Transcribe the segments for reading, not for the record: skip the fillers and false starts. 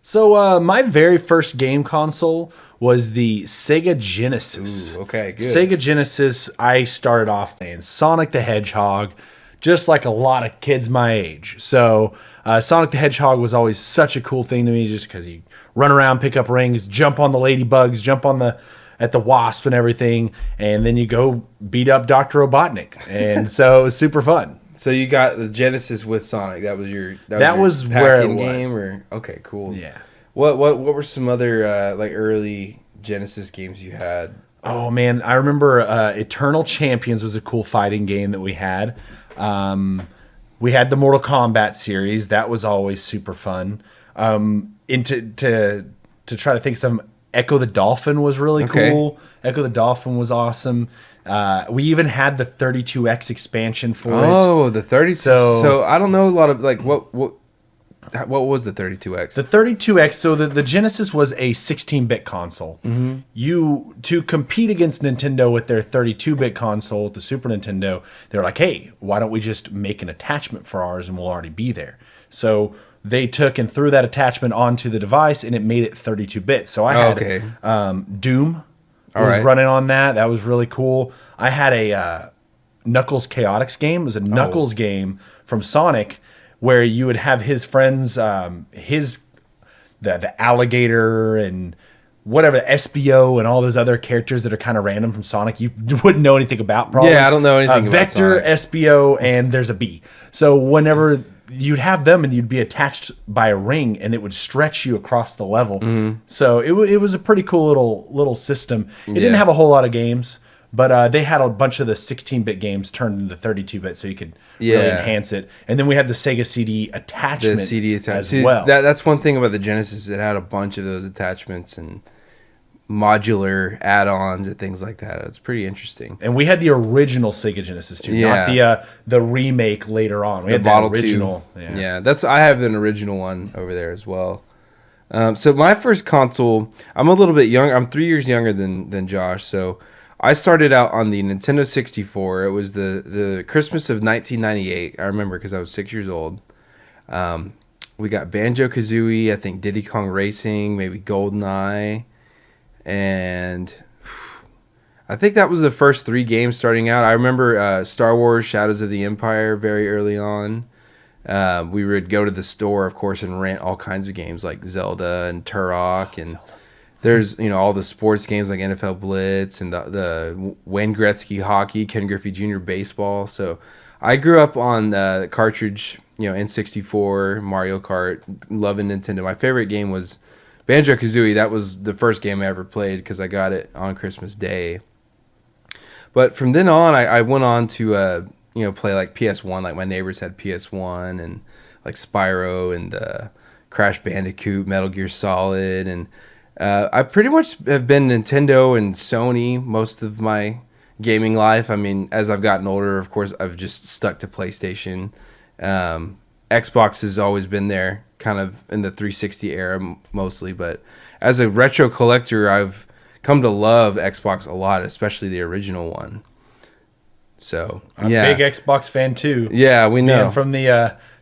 So my very first game console was the Sega Genesis. Ooh, okay, good. Sega Genesis, I started off playing Sonic the Hedgehog, just like a lot of kids my age. So Sonic the Hedgehog was always such a cool thing to me just because you run around, pick up rings, jump on the ladybugs, jump on the wasp and everything, and then you go beat up Dr. Robotnik. And so it was super fun. So you got the Genesis with Sonic. That was your That was where it was. game, or okay, cool. Yeah. What were some other like early Genesis games you had? Oh man, I remember Eternal Champions was a cool fighting game that we had. We had the Mortal Kombat series. That was always super fun. To try to think of some, Echo the Dolphin was really cool. Echo the Dolphin was awesome. We even had the 32X expansion for it. Oh, the 32. So I don't know a lot of like what was the 32X? The 32X, so the Genesis was a 16-bit console. Mm-hmm. To compete against Nintendo with their 32-bit console, the Super Nintendo, they were like, hey, why don't we just make an attachment for ours and we'll already be there. So they took and threw that attachment onto the device and it made it 32-bit. So I had Doom was running on that. That was really cool. I had a Knuckles Chaotix game. It was a Knuckles game from Sonic, where you would have his friends, the alligator and whatever, SBO and all those other characters that are kind of random from Sonic you wouldn't know anything about, probably. Yeah, I don't know anything about Vector, Sonic. SBO, and there's a bee. So whenever you'd have them and you'd be attached by a ring and it would stretch you across the level. Mm-hmm. So it was a pretty cool little system. It didn't have a whole lot of games, but they had a bunch of the 16-bit games turned into 32-bit so you could really enhance it. And then we had the Sega CD attachment as well. That's one thing about the Genesis. It had a bunch of those attachments and modular add-ons and things like that. It's pretty interesting. And we had the original Sega Genesis too, not the remake later on. We had the Model original. 2. Yeah, I have an original one over there as well. So my first console, I'm a little bit young. I'm 3 years younger than Josh. So I started out on the Nintendo 64. It was the Christmas of 1998. I remember because I was 6 years old. We got Banjo-Kazooie, I think Diddy Kong Racing, maybe GoldenEye. And I think that was the first 3 games starting out. I remember Star Wars Shadows of the Empire very early on. We would go to the store, of course, and rent all kinds of games like Zelda and Turok. And there's, all the sports games like NFL Blitz and the Wayne Gretzky hockey, Ken Griffey Jr. baseball. So I grew up on the cartridge, N64, Mario Kart, loving Nintendo. My favorite game was Banjo-Kazooie. That was the first game I ever played because I got it on Christmas Day. But from then on, I went on to play like PS1. Like my neighbors had PS1 and like Spyro and Crash Bandicoot, Metal Gear Solid, and I pretty much have been Nintendo and Sony most of my gaming life. I mean, as I've gotten older, of course, I've just stuck to PlayStation. Xbox has always been there, kind of in the 360 era mostly, but as a retro collector, I've come to love Xbox a lot, especially the original one. So I'm a big Xbox fan too. Yeah, we know. And from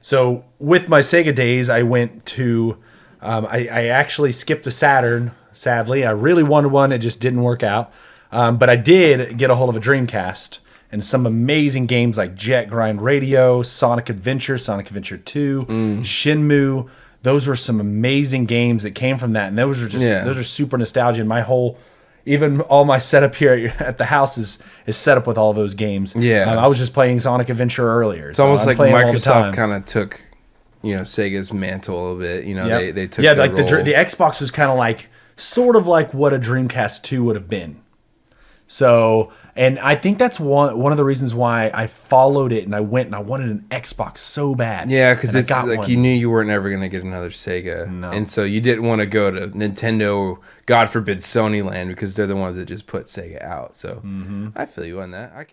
so with my Sega days, I went to I actually skipped the Saturn. Sadly, I really wanted one, it just didn't work out. But I did get a hold of a Dreamcast. And some amazing games like Jet Grind Radio, Sonic Adventure 2, Shenmue. Those were some amazing games that came from that. And those are those are super nostalgia. And even all my setup here at the house is set up with all those games. Yeah. I was just playing Sonic Adventure earlier. It's almost like Microsoft kind of took, Sega's mantle a little bit. They took their like role. the Xbox was kind of sort of like what a Dreamcast 2 would have been. So, and I think that's one of the reasons why I followed it and I went and I wanted an Xbox so bad. Yeah, because it's like you knew you weren't ever going to get another Sega. No. And so you didn't want to go to Nintendo, God forbid Sony land, because they're the ones that just put Sega out. So I feel you on that. I can.